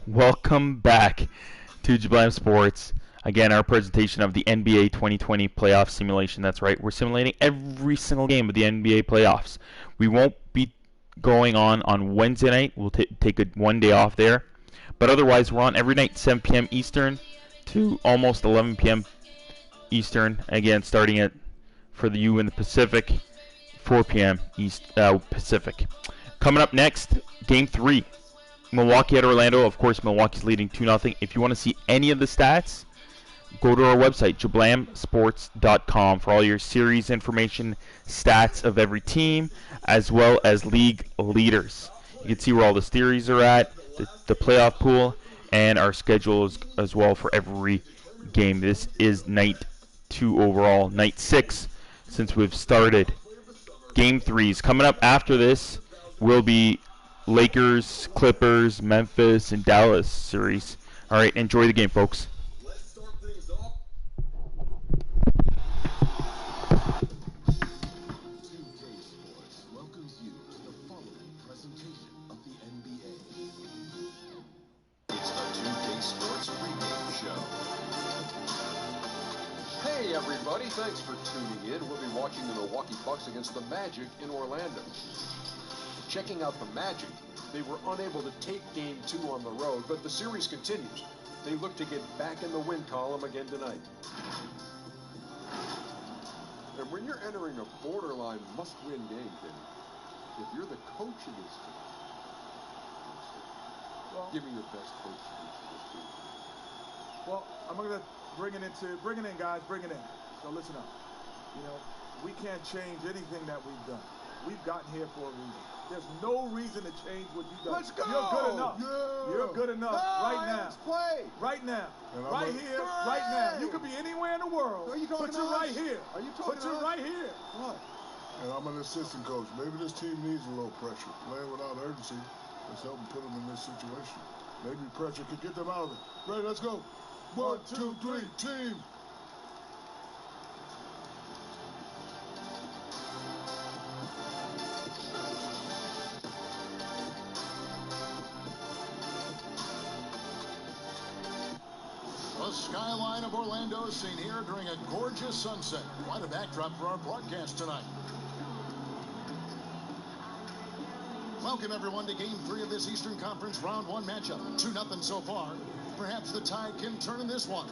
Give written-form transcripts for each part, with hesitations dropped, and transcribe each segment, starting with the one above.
Welcome back to Jablam Sports. Again, our presentation of the NBA 2020 playoff simulation. That's right, we're simulating every single game of the NBA playoffs. We won't be going on Wednesday night. We'll take one day off there. But otherwise, we're on every night, 7 p.m. Eastern to almost 11 p.m. Eastern. Again, starting at, for the U in the Pacific, 4 p.m. Pacific. Coming up next, Game 3. Milwaukee at Orlando. Of course, Milwaukee's leading 2-0. If you want to see any of the stats, go to our website, jablamsports.com, for all your series information, stats of every team, as well as league leaders. You can see where all the series are at, the playoff pool, and our schedules as well for every game. This is night 2 overall, night 6 since we've started. Game 3s. Coming up after this will be Lakers, Clippers, Memphis, and Dallas series. All right, enjoy the game, folks. Hey everybody, thanks for tuning in. We'll be watching the Milwaukee Bucks against the Magic in Orlando. Checking out the Magic, they were unable to take Game 2 on the road, but the series continues. They look to get back in the win column again tonight. And when you're entering a borderline must-win game, if you're the coach of this team, give me your best coach for this team. Well, I'm going to bring it in, guys, bring it in. So listen up. You know, we can't change anything that we've done. We've gotten here for a reason. There's no reason to change what you've done. Let's go! You're good enough. Yeah. You're good enough right now. Let's play. Right now. Right here, right now. You could be anywhere in the world. Are you talking Put you right here. Are you talking Put you right here. What? And I'm an assistant coach. Maybe this team needs a little pressure. Playing without urgency. Let's help them put them in this situation. Maybe pressure could get them out of it. Ready, let's go. 1, 2, 3, team. The skyline of Orlando is seen here during a gorgeous sunset. Quite a backdrop for our broadcast tonight. Welcome, everyone, to Game 3 of this Eastern Conference Round 1 matchup. 2-0 so far. Perhaps the tide can turn in this one.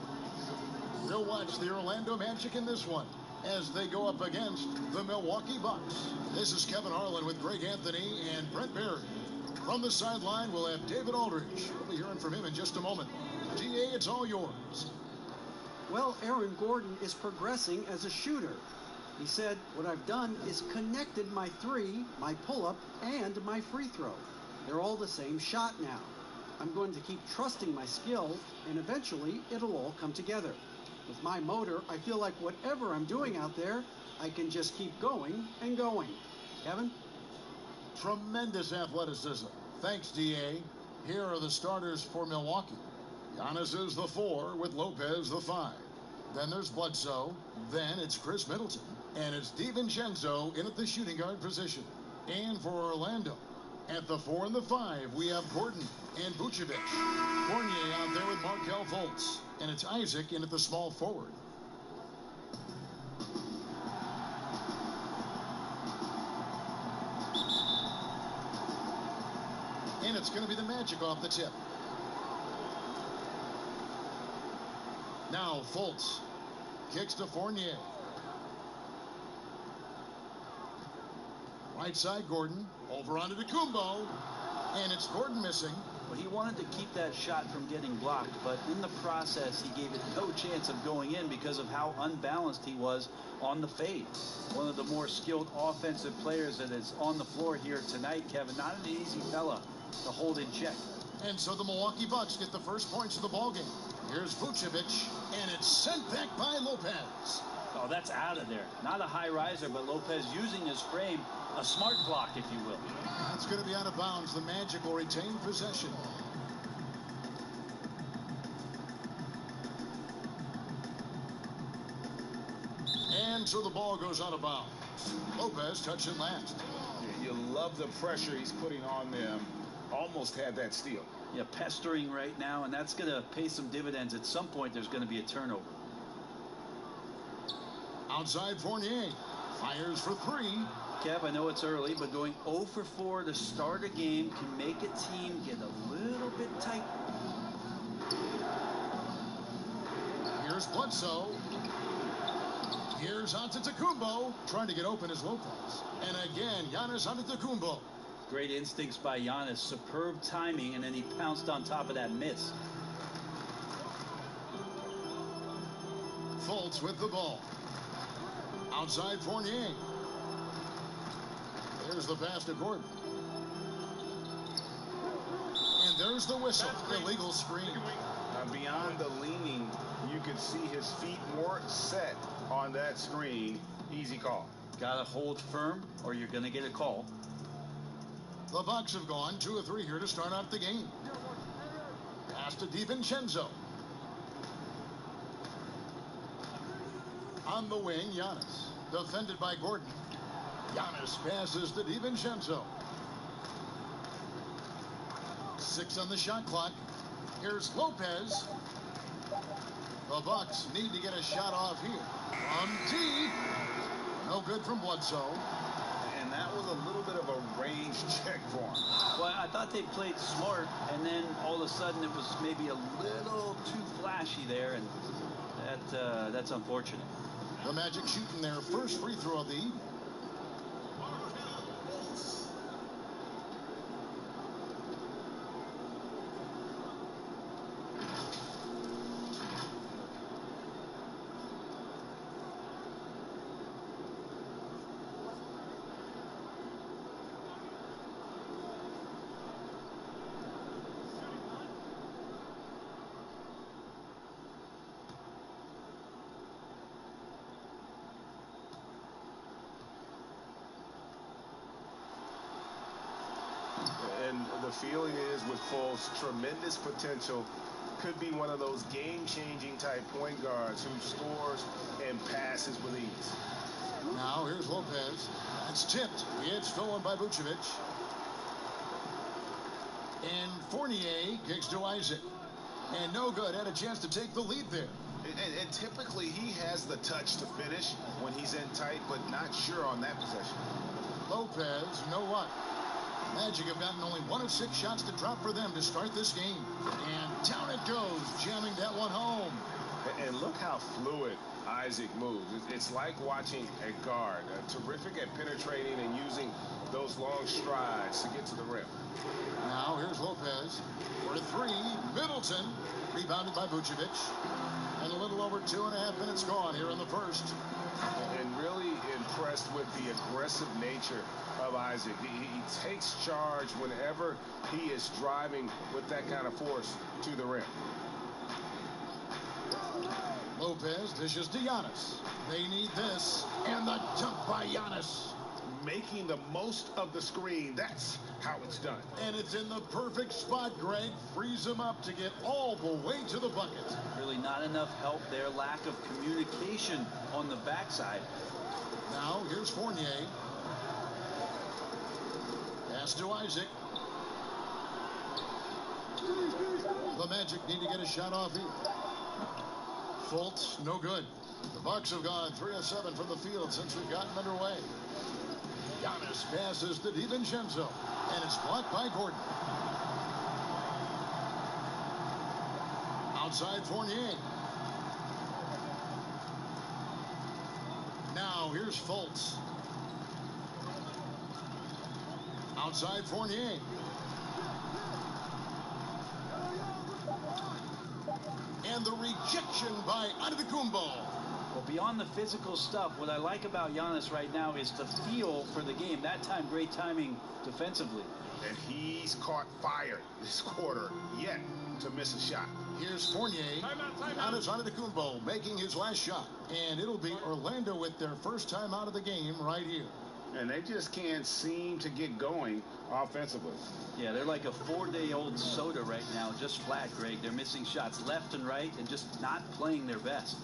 We'll watch the Orlando Magic in this one as they go up against the Milwaukee Bucks. This is Kevin Harlan with Greg Anthony and Brent Barry. From the sideline, we'll have David Aldridge. We'll be hearing from him in just a moment. GA, it's all yours. Well, Aaron Gordon is progressing as a shooter. He said, what I've done is connected my three, my pull-up, and my free throw. They're all the same shot now. I'm going to keep trusting my skill, and eventually it'll all come together. With my motor, I feel like whatever I'm doing out there, I can just keep going and going. Kevin? Tremendous athleticism. Thanks, DA. Here are the starters for Milwaukee. Giannis is the 4 with Lopez the 5. Then there's Bledsoe. Then it's Chris Middleton. And it's DiVincenzo in at the shooting guard position. And for Orlando, at the 4 and the 5, we have Gordon and Vucevic. Fournier out there with Markelle Fultz. And it's Isaac in at the small forward. And it's going to be the Magic off the tip. Now Fultz kicks to Fournier. Right side Gordon. Over onto Kumbo. And it's Gordon missing. Well, he wanted to keep that shot from getting blocked, but in the process, he gave it no chance of going in because of how unbalanced he was on the fade. One of the more skilled offensive players that is on the floor here tonight, Kevin. Not an easy fella to hold in check. And so the Milwaukee Bucks get the first points of the ballgame. Here's Vucevic, and it's sent back by Lopez. Oh, that's out of there. Not a high riser, but Lopez using his frame, a smart block, if you will. That's going to be out of bounds. The Magic will retain possession. And so the ball goes out of bounds. Lopez touched it last. You love the pressure he's putting on them. Almost had that steal. Yeah, pestering right now, and that's going to pay some dividends. At some point, there's going to be a turnover. Outside Fournier. Fires for 3. Kev, I know it's early, but going 0 for 4 to start a game can make a team get a little bit tight. Here's Bledsoe. Here's Antetokounmpo. Trying to get open is Lopez. And again, Giannis Antetokounmpo. Great instincts by Giannis. Superb timing, and then he pounced on top of that miss. Fultz with the ball. Outside Fournier. There's the pass to Gordon. And there's the whistle. Illegal screen. Beyond the leaning, you could see his feet more set on that screen. Easy call. Gotta hold firm or you're gonna get a call. The Bucks have gone 2 of 3 here to start out the game. Pass to DiVincenzo. On the wing, Giannis. Defended by Gordon. Giannis passes to DiVincenzo. 6 on the shot clock. Here's Lopez. The Bucks need to get a shot off here. From deep. No good from Bledsoe. And that was a little bit of a range check for him. Well, I thought they played smart, and then all of a sudden it was maybe a little too flashy there, and that's unfortunate. The Magic shooting their first free throw of the evening. And the feeling is with Fultz, tremendous potential. Could be one of those game-changing type point guards who scores and passes with ease. Now here's Lopez. It's tipped. It's stolen by Vucevic. And Fournier kicks to Isaac. And no good. Had a chance to take the lead there. And typically he has the touch to finish when he's in tight, but not sure on that possession. Lopez, you know what? Magic have gotten only 1 of 6 shots to drop for them to start this game. And down it goes, jamming that one home. And look how fluid Isaac moves. It's like watching a guard, terrific at penetrating and using those long strides to get to the rim. Now here's Lopez for 3. Middleton, rebounded by Vucevic. And a little over 2.5 minutes gone here in the first. And really impressed with the aggressive nature of Isaac. He takes charge whenever he is driving with that kind of force to the rim. Lopez dishes to Giannis. They need this. And the dunk by Giannis. Making the most of the screen. That's how it's done. And it's in the perfect spot, Greg. Frees him up to get all the way to the bucket. Really not enough help there. Lack of communication on the backside. Now here's Fournier. Pass to Isaac. The Magic need to get a shot off here. Fultz, no good. The Bucks have gone 3 of 7 from the field since we've gotten underway. Giannis passes to DiVincenzo, and it's blocked by Gordon. Outside Fournier. Now here's Fultz. Outside Fournier. And the rejection by Antetokounmpo. Well, beyond the physical stuff, what I like about Giannis right now is the feel for the game. That time, great timing defensively. And he's caught fire this quarter yet to miss a shot. Here's Fournier. Giannis Antetokounmpo making his last shot. And it'll be Orlando with their first time out of the game right here. And they just can't seem to get going offensively. Yeah, they're like a 4-day-old soda right now, just flat, Greg. They're missing shots left and right and just not playing their best.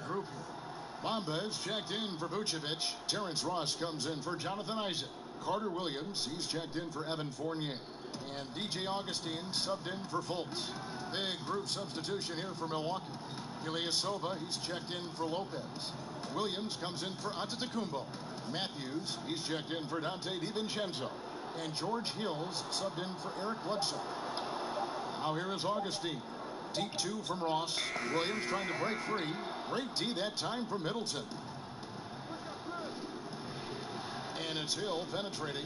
group here. Bamba is checked in for Vucevic. Terrence Ross comes in for Jonathan Isaac. Carter Williams, he's checked in for Evan Fournier. And DJ Augustine subbed in for Fultz. Big group substitution here for Milwaukee. Ilyasova, he's checked in for Lopez. Williams comes in for Antetokounmpo. Matthews, he's checked in for Dante DiVincenzo. And George Hills subbed in for Eric Bledsoe. Now here is Augustine. Deep two from Ross. Williams trying to break free. Great D that time from Middleton. And it's Hill penetrating.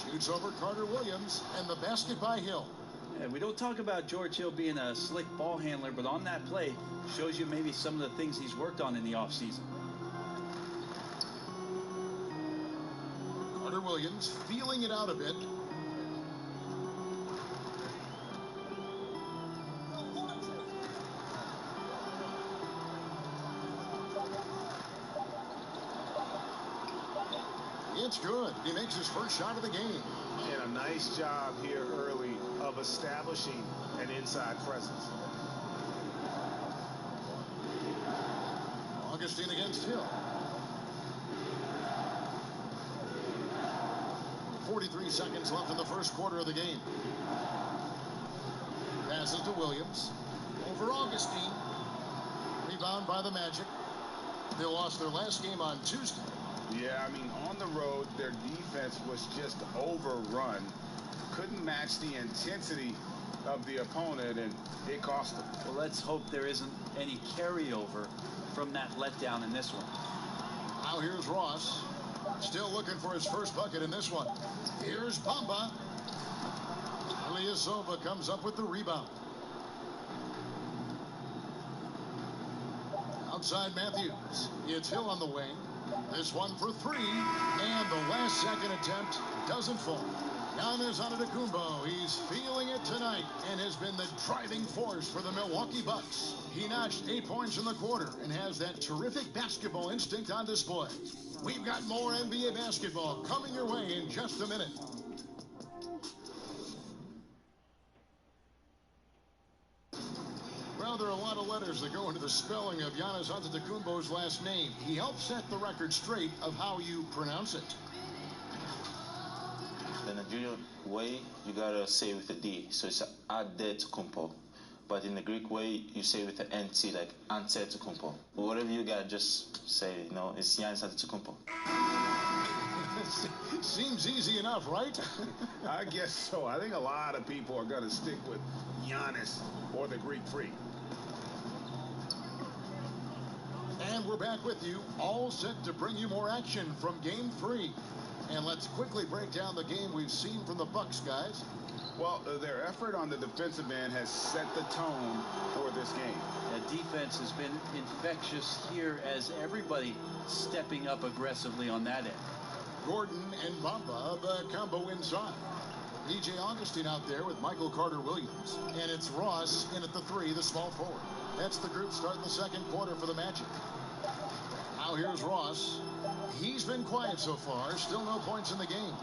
Shoots over Carter Williams, and the basket by Hill. Yeah, we don't talk about George Hill being a slick ball handler, but on that play, shows you maybe some of the things he's worked on in the offseason. Carter Williams feeling it out a bit. It's good. He makes his first shot of the game. And a nice job here early of establishing an inside presence. Augustine against Hill. 43 seconds left in the first quarter of the game. Passes to Williams. Over Augustine. Rebound by the Magic. They lost their last game on Tuesday. Yeah, I mean, on the road, their defense was just overrun. Couldn't match the intensity of the opponent, and it cost them. Well, let's hope there isn't any carryover from that letdown in this one. Now here's Ross. Still looking for his first bucket in this one. Here's Bamba. Ilyasova comes up with the rebound. Outside Matthews. It's Hill on the wing. This one for three. And the last second attempt doesn't fall. Giannis Antetokounmpo, he's feeling it tonight and has been the driving force for the Milwaukee Bucks. He notched 8 points in the quarter and has that terrific basketball instinct on display. We've got more NBA basketball coming your way in just a minute. Well, there are a lot of letters that go into the spelling of Giannis Antetokounmpo's last name. He helped set the record straight of how you pronounce it. The Nigerian way, you gotta say with a D, so it's Antetokounmpo. But in the Greek way, you say with the NT, like Antetokounmpo. Whatever you gotta just say, you know, it's Giannis Antetokounmpo. Seems easy enough, right? I guess so. I think a lot of people are gonna stick with Giannis or the Greek Freak. And we're back with you, all set to bring you more action from Game 3. And let's quickly break down the game we've seen from the Bucks, guys. Well, their effort on the defensive end has set the tone for this game. The defense has been infectious here as everybody stepping up aggressively on that end. Gordon and Bamba, the combo inside. DJ Augustine out there with Michael Carter Williams. And it's Ross in at the three, the small forward. That's the group starting the second quarter for the Magic. Now here's Ross. He's been quiet so far. Still no points in the game.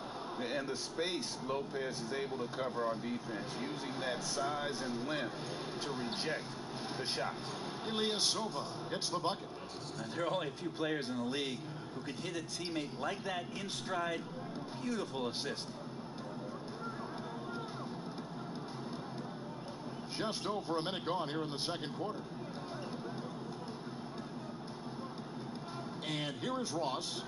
And the space Lopez is able to cover on defense, using that size and length to reject the shots. Ilyasova gets the bucket. And there are only a few players in the league who can hit a teammate like that in stride. Beautiful assist. Just over a minute gone here in the second quarter. And here is Ross.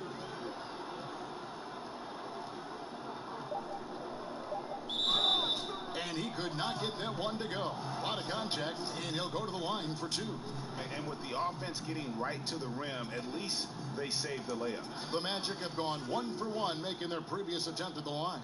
And he could not get that one to go. A lot of contact, and he'll go to the line for two. And with the offense getting right to the rim, at least they saved the layup. The Magic have gone 1 for 1, making their previous attempt at the line.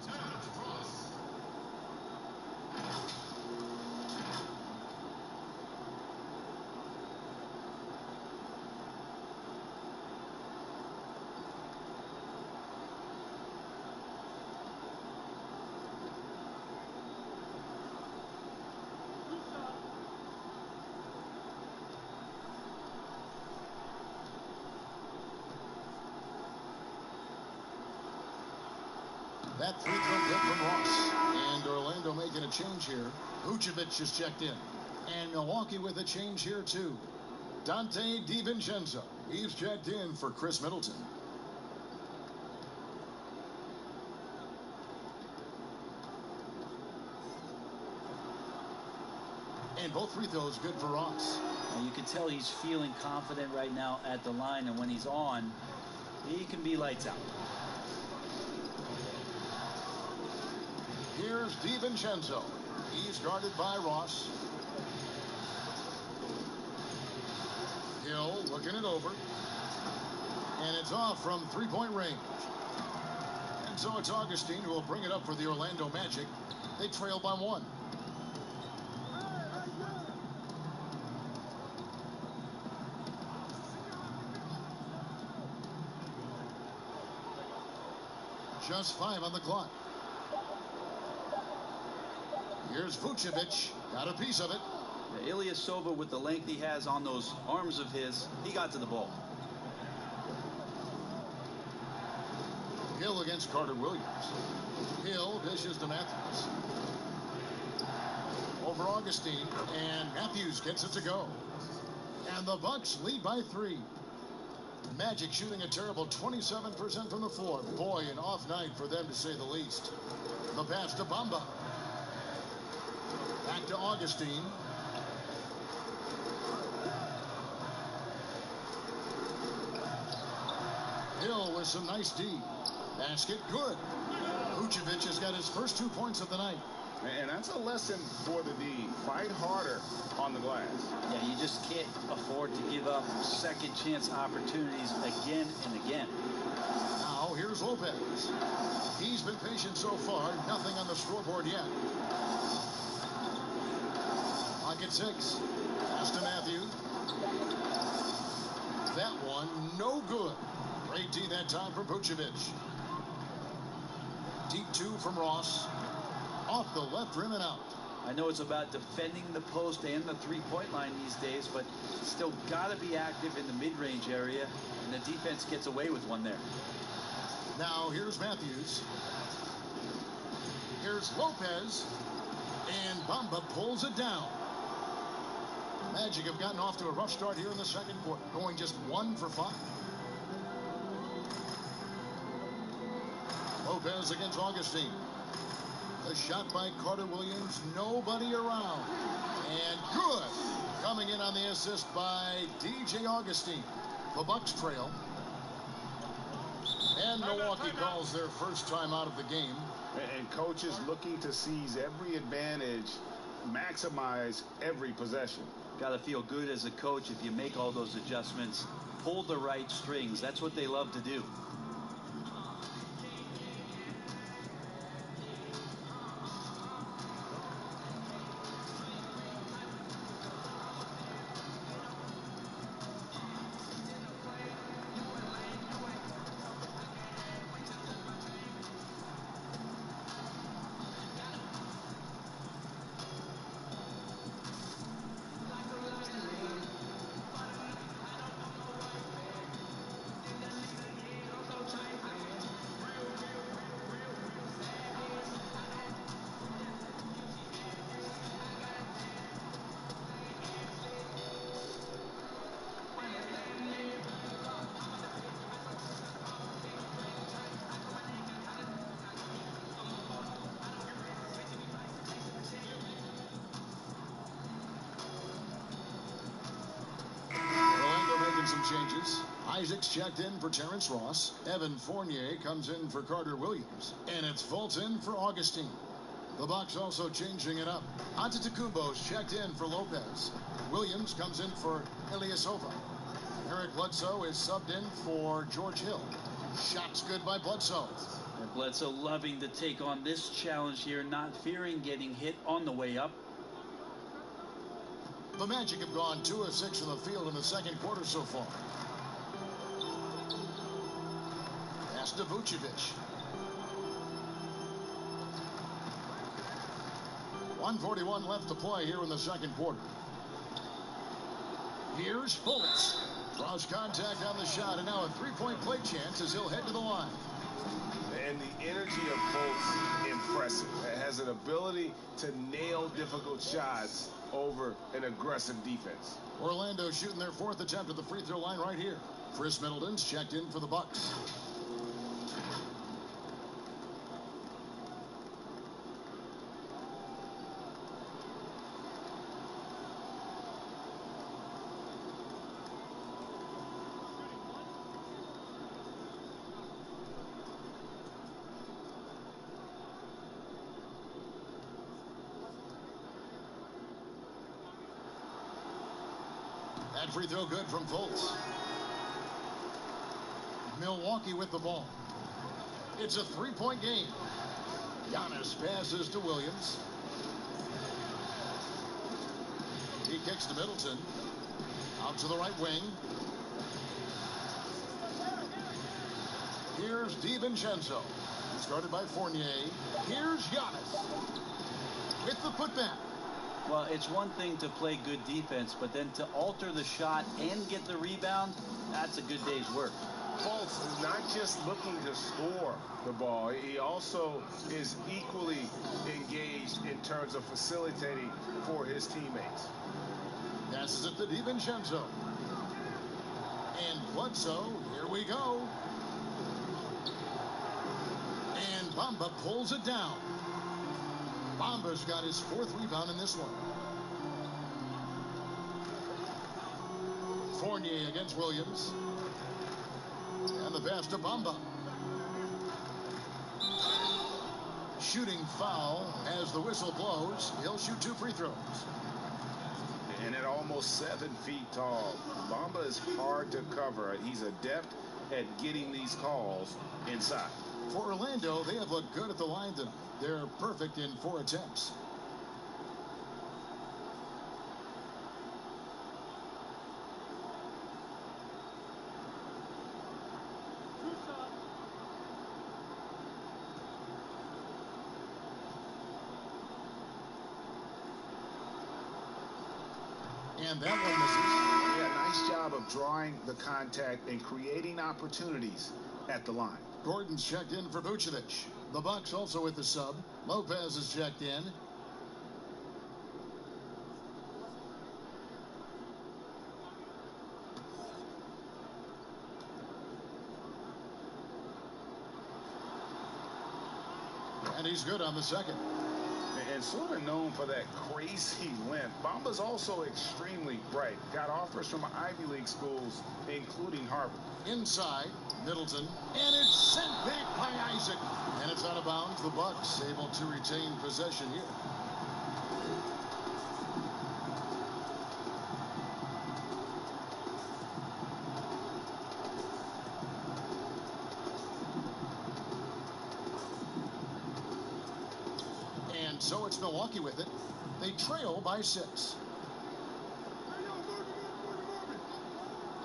That free throw good from Ross. And Orlando making a change here. Vucevic is checked in. And Milwaukee with a change here, too. Dante DiVincenzo. He's checked in for Chris Middleton. And both free throws good for Ross. And you can tell he's feeling confident right now at the line, and when he's on, he can be lights out. Here's DiVincenzo. He's guarded by Ross. Hill looking it over. And it's off from three-point range. And so it's Augustine who will bring it up for the Orlando Magic. They trail by 1. Just 5 on the clock. Here's Vucevic. Got a piece of it. Ilyasova, with the length he has on those arms of his, he got to the ball. Hill against Carter Williams. Hill dishes to Matthews. Over Augustine, and Matthews gets it to go. And the Bucks lead by 3. Magic shooting a terrible 27% from the floor. Boy, an off night for them to say the least. The pass to Bamba. Back to Augustine. Hill with some nice D. Basket good. Vucevic has got his first 2 points of the night. And that's a lesson for the D. Fight harder on the glass. Yeah, you just can't afford to give up second chance opportunities again and again. Now here's Lopez. He's been patient so far. Nothing on the scoreboard yet. Pocket 6. Pass to Matthews. That one no good. Great D that time from Vucevic. Deep 2 from Ross. Off the left rim and out. I know it's about defending the post and the three-point line these days, but still got to be active in the mid-range area, and the defense gets away with one there. Now here's Matthews. Here's Lopez. And Bamba pulls it down. Magic have gotten off to a rough start here in the second quarter, going just 1 for 5. Lopez against Augustine. The shot by Carter Williams, nobody around. And good. Coming in on the assist by DJ Augustine. The Bucks trail. And Milwaukee calls their first time out of the game. And coaches looking to seize every advantage, maximize every possession. Got to feel good as a coach if you make all those adjustments. Pull the right strings. That's what they love to do. Some changes. Isaac's checked in for Terrence Ross. Evan Fournier comes in for Carter Williams. And it's Fulton for Augustine. The Bucks also changing it up. Antetokounmpo's checked in for Lopez. Williams comes in for Ilyasova. Eric Bledsoe is subbed in for George Hill. Shots good by Bledsoe. And Bledsoe loving to take on this challenge here, not fearing getting hit on the way up. The Magic have gone 2 of 6 from the field in the second quarter so far. Pass to Vucevic. 1:41 left to play here in the second quarter. Here's Fultz. Draws contact on the shot, and now a three-point play chance as he'll head to the line. And the energy of Fultz, impressive. Has an ability to nail difficult shots over an aggressive defense. Orlando shooting their 4th attempt at the free throw line right here. Chris Middleton's checked in for the Bucks. That free throw good from Fultz. Milwaukee with the ball. It's a 3-point game. Giannis passes to Williams. He kicks to Middleton. Out to the right wing. Here's DiVincenzo. Started by Fournier. Here's Giannis with the putback. Well, it's one thing to play good defense, but then to alter the shot and get the rebound, that's a good day's work. Fultz is not just looking to score the ball. He also is equally engaged in terms of facilitating for his teammates. Passes it to DiVincenzo. And Bledsoe, here we go. And Bamba pulls it down. Bamba's got his 4th rebound in this one. Fournier against Williams. And the pass to Bamba. Shooting foul as the whistle blows. He'll shoot 2 free throws. And at almost 7 feet tall, Bamba is hard to cover. He's adept at getting these calls inside. For Orlando, they have looked good at the line tonight. They're perfect in 4 attempts. And that one misses. Yeah, nice job of drawing the contact and creating opportunities at the line. Gordon's checked in for Vucevic. The Bucks also with the sub. Lopez is checked in. And he's good on the second. And sort of known for that crazy length, Bamba's also extremely bright. Got offers from Ivy League schools, including Harvard. Inside, Middleton, and it's sent back by Isaac. And it's out of bounds. The Bucks able to retain possession here. And so it's Milwaukee with it. They trail by 6.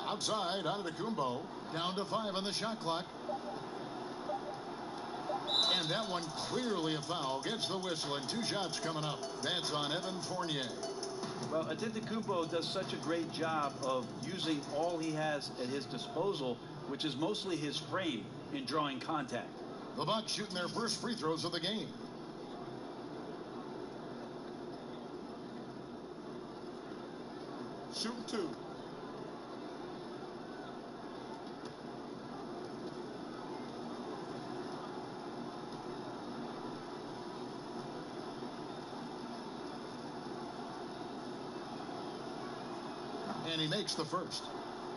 Outside, Antetokounmpo, down to 5 on the shot clock. And that one clearly a foul. Gets the whistle, and 2 shots coming up. That's on Evan Fournier. Well, Antetokounmpo does such a great job of using all he has at his disposal, which is mostly his frame, in drawing contact. The Bucks shooting their first free throws of the game. Shooting 2. And he makes the first.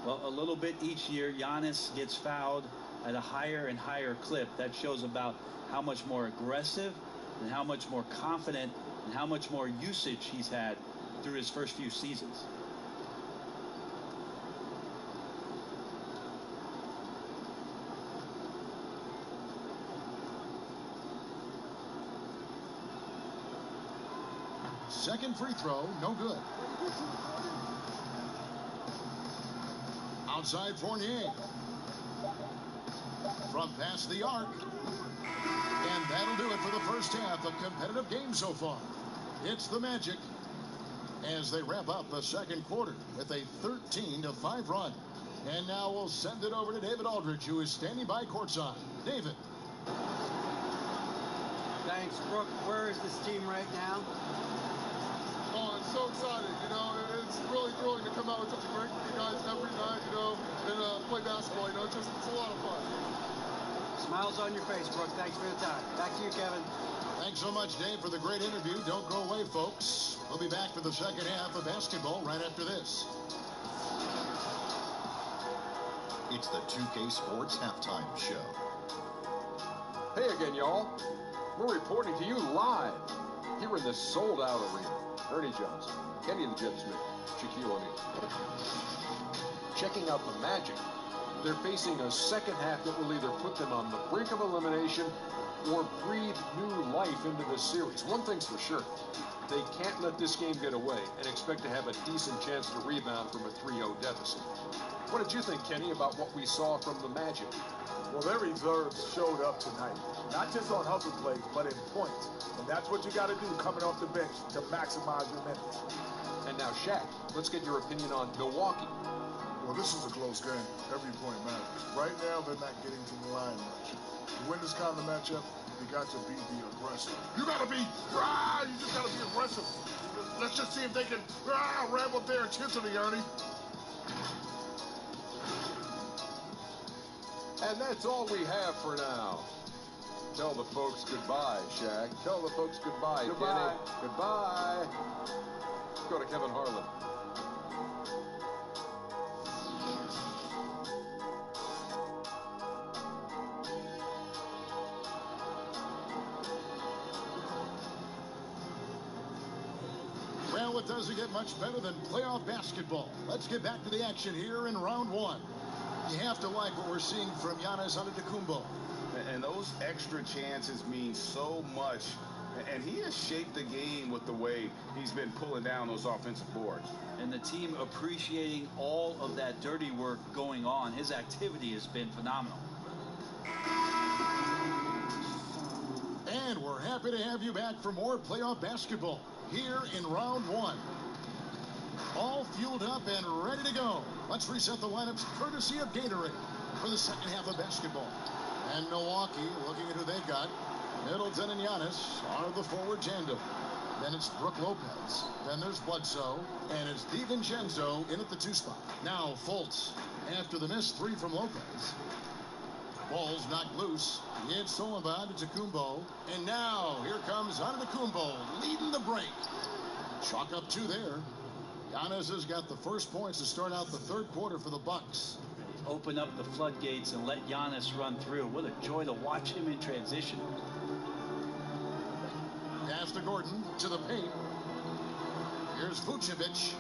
Well, a little bit each year, Giannis gets fouled at a higher and higher clip. That shows about how much more aggressive and how much more confident and how much more usage he's had through his first few seasons. Second free throw, no good. Outside Fournier. From past the arc. And that'll do it for the first half. A competitive game so far. It's the Magic as they wrap up the second quarter with a 13-5 run. And now we'll send it over to David Aldridge, who is standing by courtside. David. Thanks, Brooke. Where is this team right now? Oh, I'm so excited, you know, it's really thrilling to come out with such a great group of guys every night, you know, and play basketball, you know, it's a lot of fun. Smiles on your face, Brooke. Thanks for the time. Back to you, Kevin. Thanks so much, Dave, for the great interview. Don't go away, folks. We'll be back for the second half of basketball right after this. It's the 2K Sports Halftime Show. Hey again, y'all. We're reporting to you live here in the sold-out arena. Ernie Johnson, Kenny the Jet Smith, Shaquille O'Neal. Checking out the Magic. They're facing a second half that will either put them on the brink of elimination or breathe new life into this series. One thing's for sure. They can't let this game get away and expect to have a decent chance to rebound from a 3-0 deficit. What did you think, Kenny, about what we saw from the Magic? Well, their reserves showed up tonight. Not just on hustle plays, but in points. And that's what you got to do coming off the bench to maximize your minutes. And now, Shaq, let's get your opinion on Milwaukee. Well, this is a close game. Every point matters. Right now, they're not getting to the line much. To win this kind of matchup, you got to be the aggressor. You got to be, you just got to be aggressive. Let's just see if they can ramp up their intensity, Ernie. And that's all we have for now. Tell the folks goodbye, Shaq. Tell the folks goodbye, Goodbye. Kenny. Goodbye. Let's go to Kevin Harlan. Well, it doesn't get much better than playoff basketball. Let's get back to the action here in round one. You have to like what we're seeing from Giannis Antetokounmpo. And those extra chances mean so much. And he has shaped the game with the way he's been pulling down those offensive boards. And the team appreciating all of that dirty work going on. His activity has been phenomenal. And we're happy to have you back for more playoff basketball here in round one. All fueled up and ready to go. Let's reset the lineups courtesy of Gatorade for the second half of basketball. And Milwaukee, looking at who they've got, Middleton and Giannis are the forward tandem. Then it's Brook Lopez. Then there's Bledsoe. And it's DiVincenzo in at the 2 spot. Now Fultz after the missed 3 from Lopez. Ball's knocked loose. It's Sullivan to Tacumbo. And now here comes Antetokounmpo leading the break. Chalk up 2 there. Giannis has got the first points to start out the third quarter for the Bucks. Open up the floodgates and let Giannis run through. What a joy to watch him in transition. Pass to Gordon to the paint. Here's Vucevic.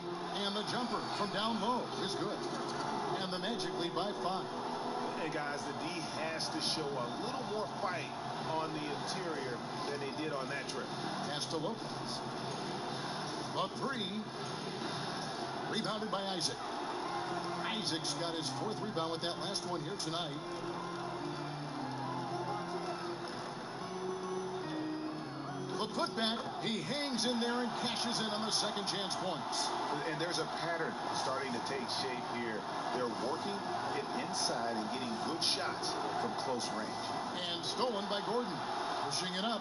And the jumper from down low is good. And the Magic lead by 5. Hey, guys, the D has to show a little more fight on the interior than they did on that trip. Pass to Lopez. A 3. Rebounded by Isaac. Isaac's got his 4th rebound with that last one here tonight. The putback, he hangs in there and cashes in on the second chance points. And there's a pattern starting to take shape here. They're working it inside and getting good shots from close range. And stolen by Gordon. Pushing it up.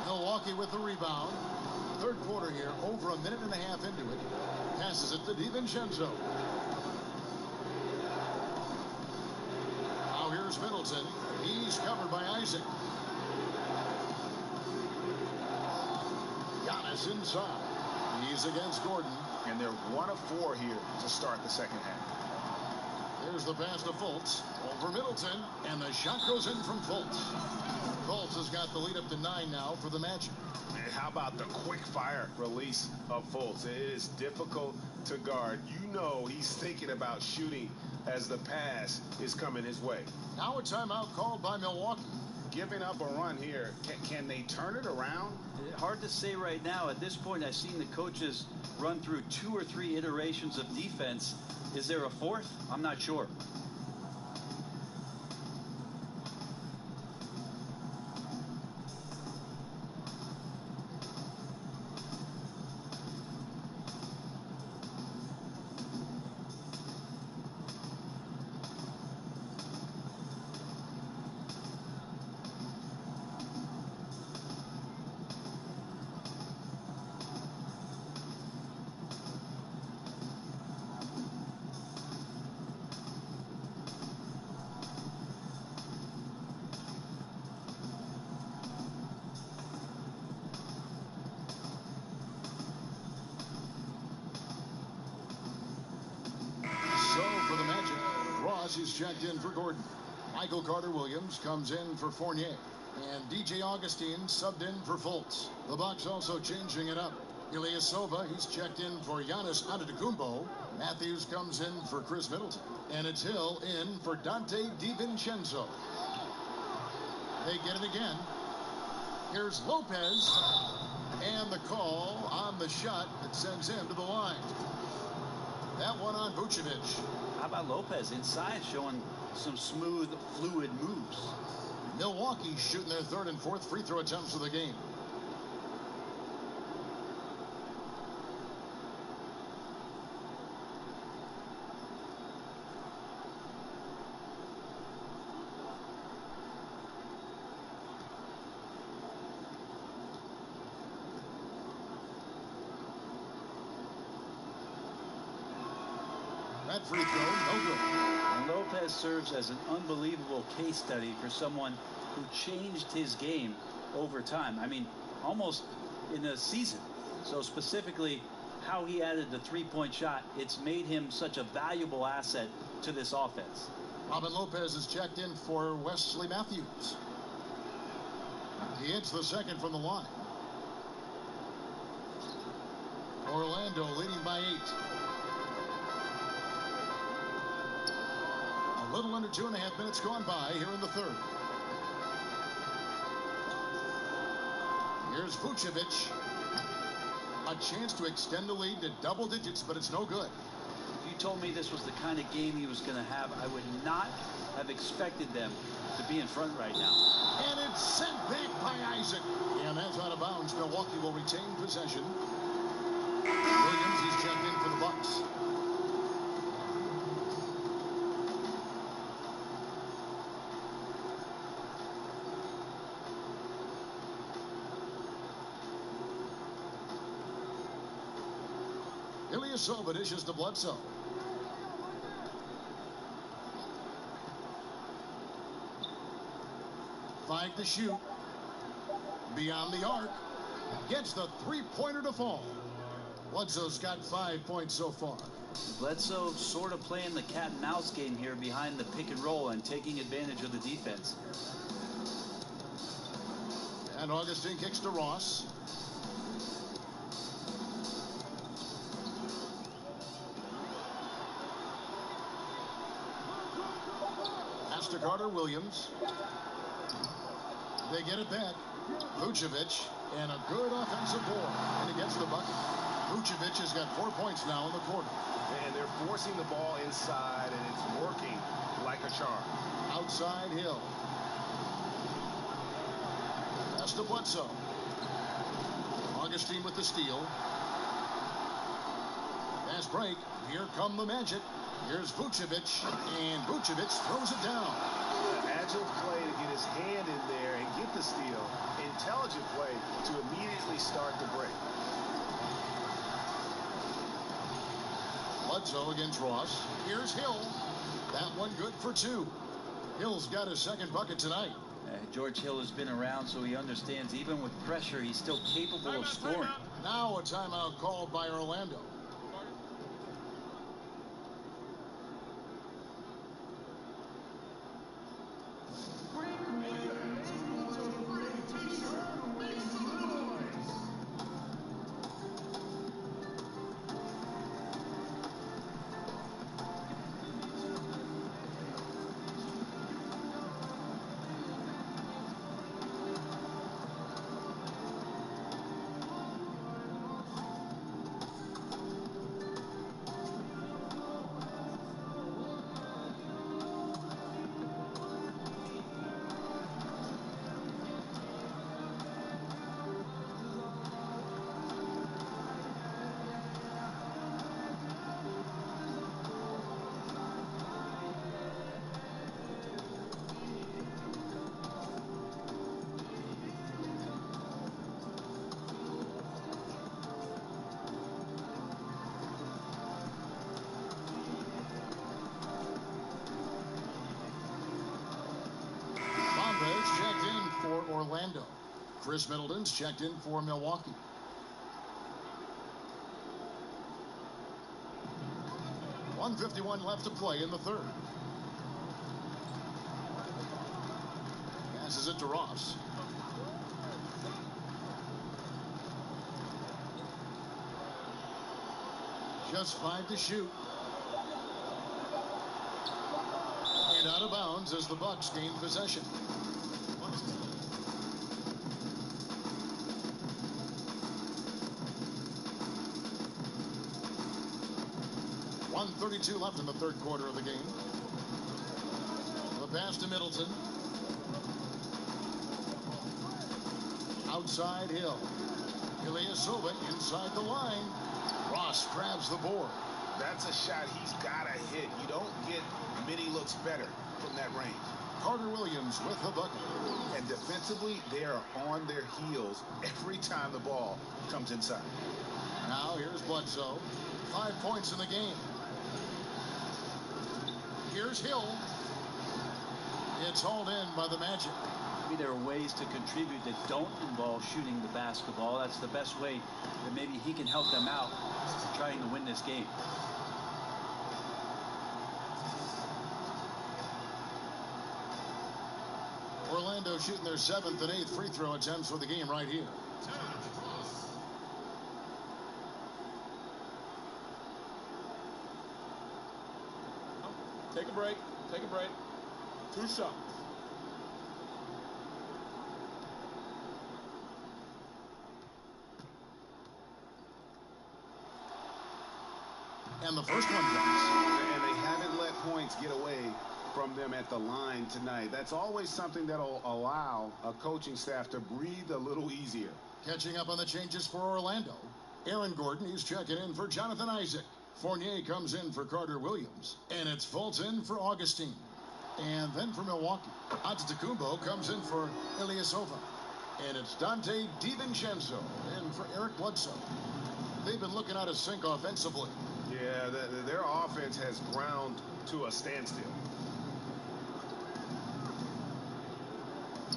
Milwaukee with the rebound. Third quarter here, over a minute and a half into it. Passes it to DiVincenzo. Now here's Middleton. He's covered by Isaac. Giannis inside. He's against Gordon. And they're 1 of 4 here to start the second half. There's the pass to Fultz. Over Middleton. And the shot goes in from Fultz. Fultz has got the lead up to 9 now for the Magic. And how about the quick fire release of Fultz? It is difficult to guard. You know he's thinking about shooting as the pass is coming his way. Now a timeout called by Milwaukee. Giving up a run here. Can they turn it around? Hard to say right now. At this point, I've seen the coaches run through 2 or 3 iterations of defense. Is there a 4th? I'm not sure. Ross is checked in for Gordon. Michael Carter-Williams comes in for Fournier. And DJ Augustine subbed in for Fultz. The Bucks also changing it up. Ilyasova, he's checked in for Giannis Antetokounmpo. Matthews comes in for Chris Middleton. And it's Hill in for Dante DiVincenzo. They get it again. Here's Lopez. And the call on the shot that sends him to the line. That one on Vucevic. How about Lopez inside showing some smooth, fluid moves? Milwaukee shooting their third and fourth free throw attempts of the game. That free throw, no good. And Lopez serves as an unbelievable case study for someone who changed his game over time. I mean, almost in a season. So specifically, how he added the three-point shot, it's made him such a valuable asset to this offense. Robin Lopez is checked in for Wesley Matthews. He hits the second from the line. Orlando leading by 8. A little under 2.5 minutes gone by here in the third. Here's Vucevic. A chance to extend the lead to double digits, but it's no good. If you told me this was the kind of game he was going to have, I would not have expected them to be in front right now. And it's sent back by Isaac. And that's out of bounds. Milwaukee will retain possession. Williams, he's checked in for the Bucks. Ilyasova dishes to Bledsoe. Five to shoot. Beyond the arc. Gets the three-pointer to fall. Bledsoe's got 5 points so far. Bledsoe sort of playing the cat and mouse game here behind the pick and roll and taking advantage of the defense. And Augustine kicks to Ross. Pass to Carter-Williams. They get it back. Vucevic, and a good offensive board. And he gets the bucket. Vucevic has got 4 points now in the quarter. And they're forcing the ball inside, and it's working like a charm. Outside Hill. Pass to Bledsoe. Augustine with the steal. Fast break. Here come the Magic. Here's Vucevic, and Vucevic throws it down. Agile play to get his hand in there and get the steal. Intelligent play to immediately start the break. Bledsoe against Ross. Here's Hill. That one good for 2. Hill's got his second bucket tonight. George Hill has been around, so he understands even with pressure, he's still capable of scoring. Now a timeout called by Orlando. Checked in for Orlando. Chris Middleton's checked in for Milwaukee. .151 left to play in the third. passes it to Ross. Just 5 to shoot. And out of bounds as the Bucks gain possession. 1:32 left in the third quarter of the game. The pass to Middleton. Outside Hill. Ilyasova inside the line. Ross grabs the board. That's a shot he's got to hit. You don't get many looks better from that range. Carter Williams with the bucket. And defensively, they are on their heels every time the ball comes inside. Now here's Bledsoe. 5 points in the game. Here's Hill. It's hauled in by the Magic. Maybe there are ways to contribute that don't involve shooting the basketball. That's the best way that maybe he can help them out trying to win this game. Orlando shooting their 7th and 8th free throw attempts for the game right here. Take a break. Take a break. 2 shots. And the first one goes. And they haven't let points get away from them at the line tonight. That's always something that'll allow a coaching staff to breathe a little easier. Catching up on the changes for Orlando. Aaron Gordon is checking in for Jonathan Isaac. Fournier comes in for Carter Williams. And it's Fulton for Augustine. And then for Milwaukee, Antetokounmpo comes in for Ilyasova. And it's Dante DiVincenzo in for Eric Bledsoe. They've been looking out of sync offensively. Yeah, their offense has ground to a standstill.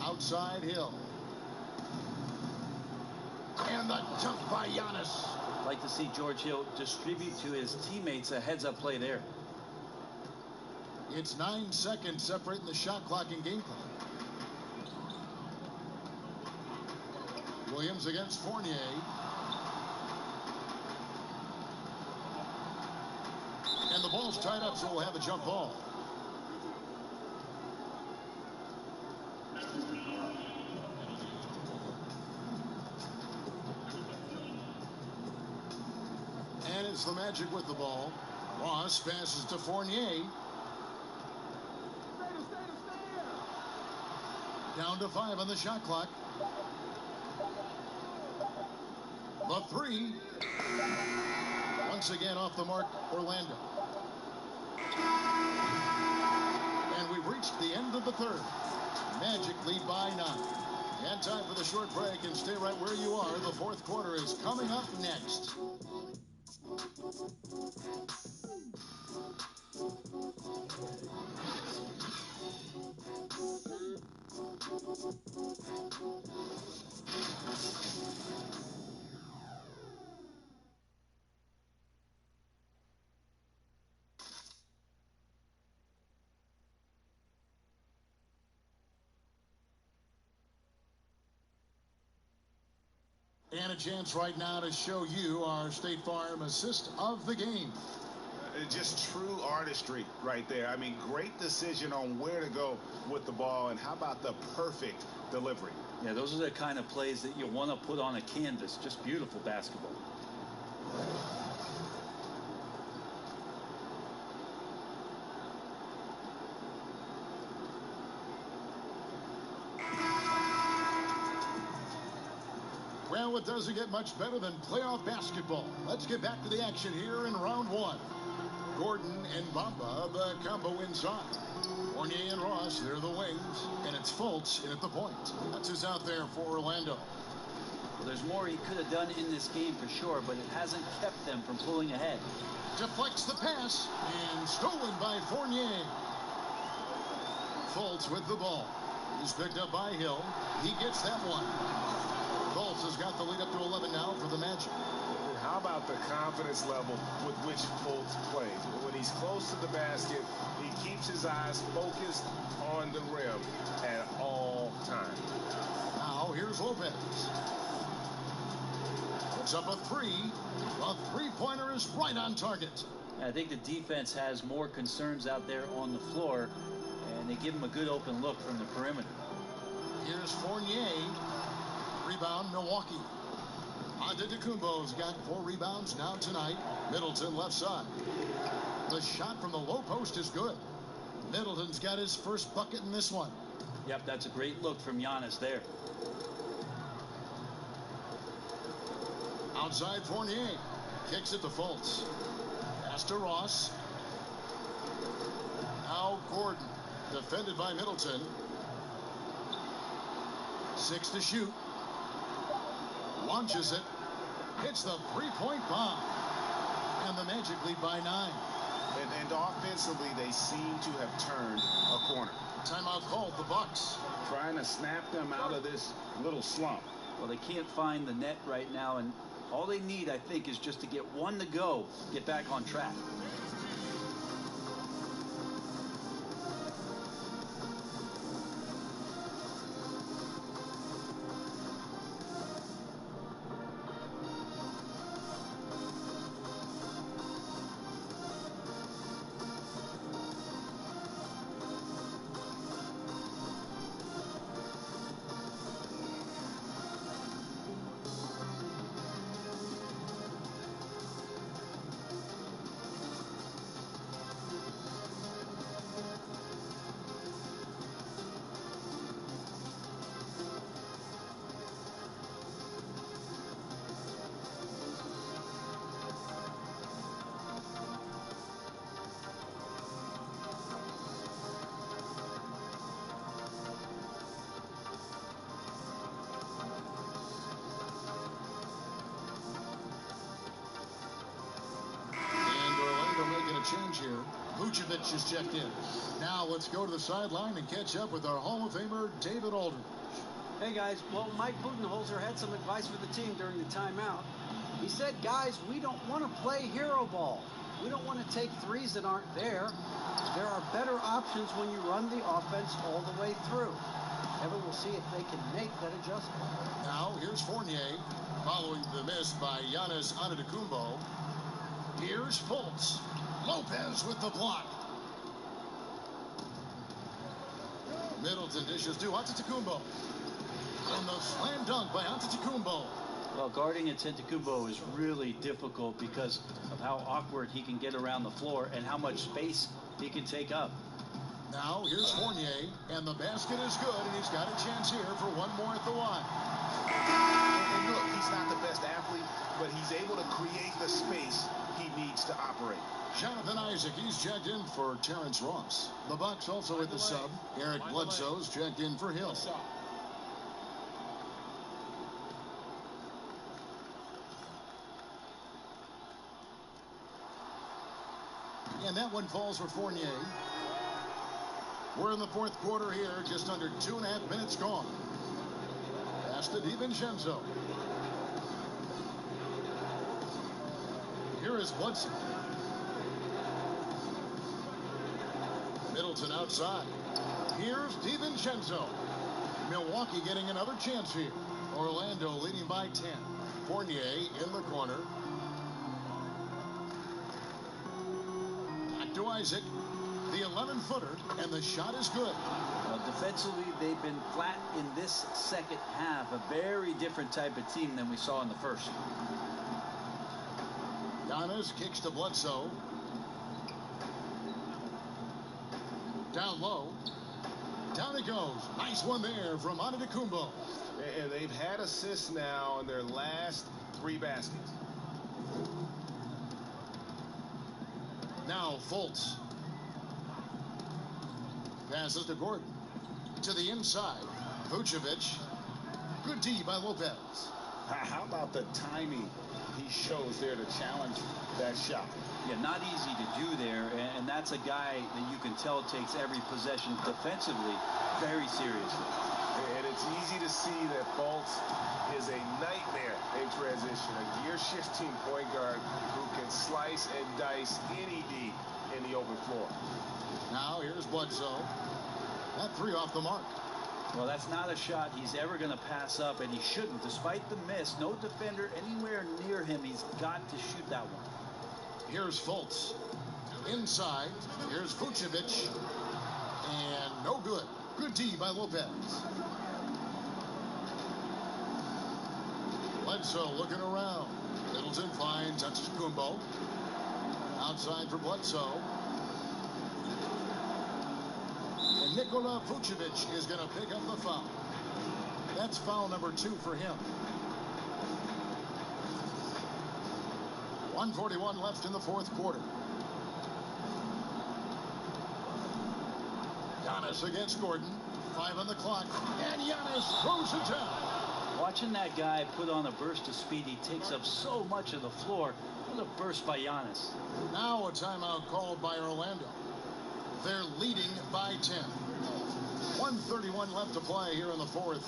Outside Hill. And the jump by Giannis. I'd like to see George Hill distribute to his teammates a heads-up play there. It's 9 seconds separating the shot clock and game clock. Williams against Fournier. And the ball's tied up, so we'll have a jump ball. And it's the Magic with the ball. Ross passes to Fournier. Down to 5 on the shot clock. The 3. Once again off the mark, Orlando. And we've reached the end of the third. Magic lead by 9. And time for the short break, and stay right where you are. The fourth quarter is coming up next. And a chance right now to show you our State Farm assist of the game. Just true artistry right there. I mean, great decision on where to go with the ball, and how about the perfect delivery? Yeah, those are the kind of plays that you want to put on a canvas. Just beautiful basketball. Well, it doesn't get much better than playoff basketball. Let's get back to the action here in round 1. Gordon and Bamba, the combo inside. Fournier and Ross, they're the wings. And it's Fultz in at the point. That's who's out there for Orlando. Well, there's more he could have done in this game for sure, but it hasn't kept them from pulling ahead. Deflects the pass, and stolen by Fournier. Fultz with the ball. He's picked up by Hill. He gets that one. Fultz has got the lead up to 11 now for the Magic. How about the confidence level with which Fultz plays? When he He's close to the basket. He keeps his eyes focused on the rim at all times. Now here's Lopez. Puts up a three. A three-pointer is right on target. I think the defense has more concerns out there on the floor, and they give him a good open look from the perimeter. Here's Fournier. Rebound, Milwaukee. Antetokounmpo's got 4 rebounds now tonight. Middleton left side. The shot from the low post is good. Middleton's got his first bucket in this one. Yep, that's a great look from Giannis there. Outside Fournier. Kicks it to Fultz. Pass to Ross. Now Gordon. Defended by Middleton. 6 to shoot. Launches it. Hits the three-point bomb. And the Magic lead by 9. And offensively, they seem to have turned a corner. Timeout called, the Bucks. Trying to snap them out of this little slump. Well, they can't find the net right now, and all they need, I think, is just to get one to go, get back on track. Change here. Vucevic is checked in. Now let's go to the sideline and catch up with our Hall of Famer, David Aldridge. Hey guys, well, Mike Budenholzer had some advice for the team during the timeout. He said, guys, we don't want to play hero ball. We don't want to take threes that aren't there. There are better options when you run the offense all the way through. Ever will see if they can make that adjustment. Now here's Fournier, following the miss by Giannis Antetokounmpo. Here's Fultz. Lopez with the block. Middleton dishes to Antetokounmpo. And the slam dunk by Antetokounmpo. Well, guarding Antetokounmpo is really difficult because of how awkward he can get around the floor and how much space he can take up. Now here's Fournier, and the basket is good, and he's got a chance here for one more at the line. And look, he's not the best athlete, but he's able to create the space he needs to operate. Jonathan Isaac, he's checked in for Terrence Ross. The Bucks also with the sub. Eric Bledsoe's checked in for Hill. And that one falls for Fournier. We're in the fourth quarter here, just under 2.5 minutes gone. Pass to DiVincenzo. Here is Bledsoe. Middleton outside. Here's DiVincenzo. Milwaukee getting another chance here. Orlando leading by 10. Fournier in the corner. Back to Isaac. The 11-footer, and the shot is good. Defensively, they've been flat in this second half. A very different type of team than we saw in the first. Giannis kicks to Bledsoe. Down low. Down it goes. Nice one there from Antetokounmpo. And they've had assists now in their last 3 baskets. Now Fultz. Passes to Gordon. To the inside. Vucevic. Good D by Lopez. How about the timing he shows there to challenge that shot? Yeah, not easy to do there, and that's a guy that you can tell takes every possession defensively very seriously. And it's easy to see that Fultz is a nightmare in transition, a gear-shifting point guard who can slice and dice any D in floor. Now here's Bledsoe. That three off the mark. Well, that's not a shot he's ever going to pass up, and he shouldn't. Despite the miss, no defender anywhere near him. He's got to shoot that one. Here's Fultz. Inside. Here's Vucevic. And no good. Good D by Lopez. Bledsoe looking around. Middleton finds Antetokounmpo. Outside for Bledsoe. And Nikola Vucevic is going to pick up the foul. That's foul number 2 for him. 1:41 left in the fourth quarter. Giannis against Gordon. 5 on the clock. And Giannis throws it down. Watching that guy put on a burst of speed, he takes up so much of the floor. What a burst by Giannis. Now a timeout called by Orlando. They're leading by 10. 1:31 left to play here in the fourth.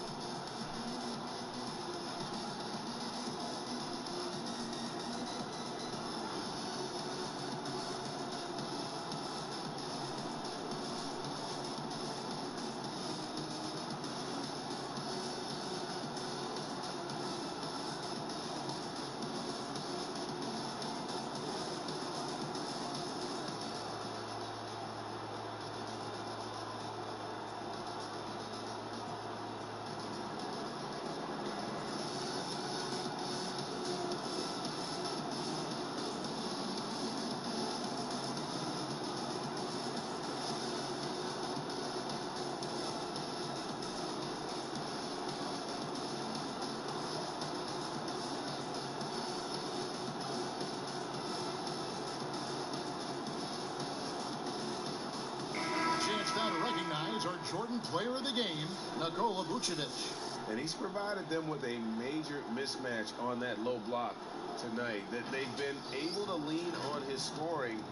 Now to recognize our Jordan player of the game, Nikola Vucevic. And he's provided them with a major mismatch on that low block tonight. That they've been able to lean on his scoring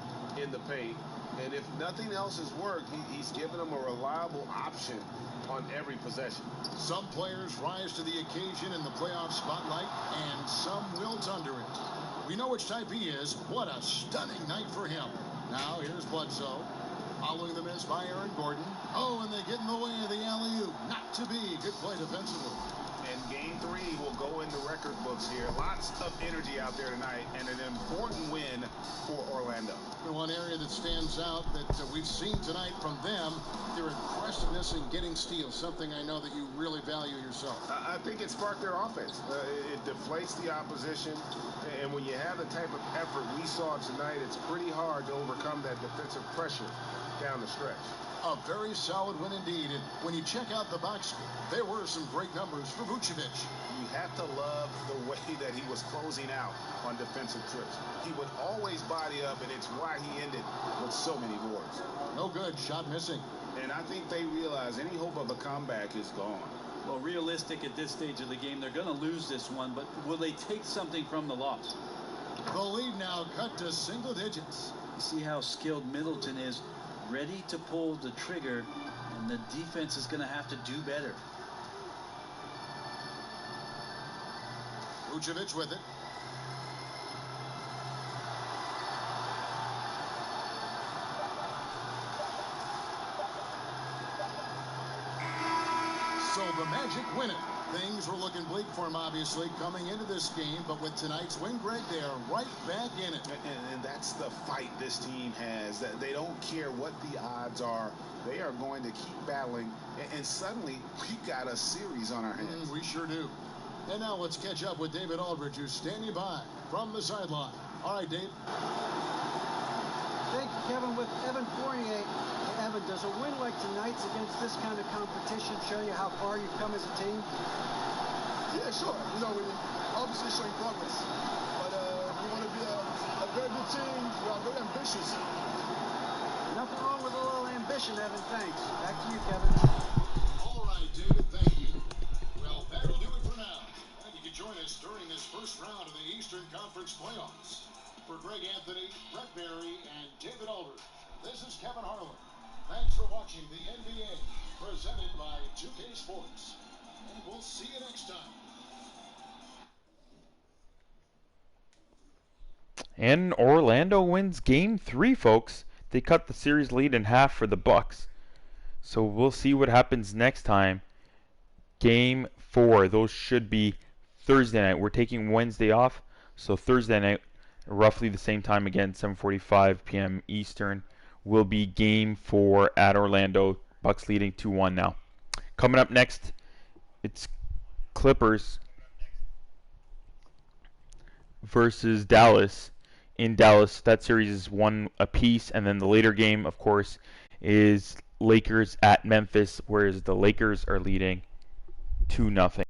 in the paint. And if nothing else has worked, he's given them a reliable option on every possession. Some players rise to the occasion in the playoff spotlight, and some wilt under it. We know which type he is. What a stunning night for him. Now here's Bledsoe. Following the miss by Aaron Gordon. Oh, and they get in the way of the alley-oop. Not to be. Good play defensively. And game 3 will go in the record books here. Lots of energy out there tonight, and an important win for Orlando. One area that stands out that we've seen tonight from them, their aggressiveness in getting steals, something I know that you really value yourself. I think it sparked their offense. It deflates the opposition, and when you have the type of effort we saw tonight, it's pretty hard to overcome that defensive pressure down the stretch. A very solid win indeed. And when you check out the box score, there were some great numbers for Vucevic. You have to love the way that he was closing out on defensive trips. He would always body up, and it's why he ended with so many boards. No good. Shot missing. And I think they realize any hope of a comeback is gone. Well, realistic at this stage of the game, they're going to lose this one, but will they take something from the loss? The lead now cut to single digits. You see how skilled Middleton is, ready to pull the trigger, and the defense is going to have to do better. Vucevic with it. So the Magic win it. Things were looking bleak for him, obviously, coming into this game. But with tonight's win, Greg, they are right back in it. And that's the fight this team has. That they don't care what the odds are. They are going to keep battling. And suddenly, we've got a series on our hands. We sure do. And now let's catch up with David Aldridge, who's standing by from the sideline. All right, Dave. Thank you, Kevin. With Evan Fournier. Hey, Evan, does a win like tonight's against this kind of competition show you how far you've come as a team? Yeah, sure. You know, we're obviously showing progress. But we want to be a very good team. We are very ambitious. Nothing wrong with a little ambition, Evan. Thanks. Back to you, Kevin. All right, David. Thank you. Well, that'll do it for now. And you can join us during this first round of the Eastern Conference playoffs. For Greg Anthony, Brett Berry, and David Aldridge, this is Kevin Harlan. Thanks for watching the NBA, presented by 2K Sports. And we'll see you next time. And Orlando wins Game 3, folks. they cut the series lead in half for the Bucks. So we'll see what happens next time. Game 4, those should be Thursday night. We're taking Wednesday off, so Thursday night, roughly the same time again, 7:45 p.m. Eastern, will be Game 4 at Orlando. Bucks leading 2-1 now. Coming up next, it's Clippers versus Dallas. In Dallas, that series is 1 apiece, and then the later game, of course, is Lakers at Memphis, whereas the Lakers are leading 2-0.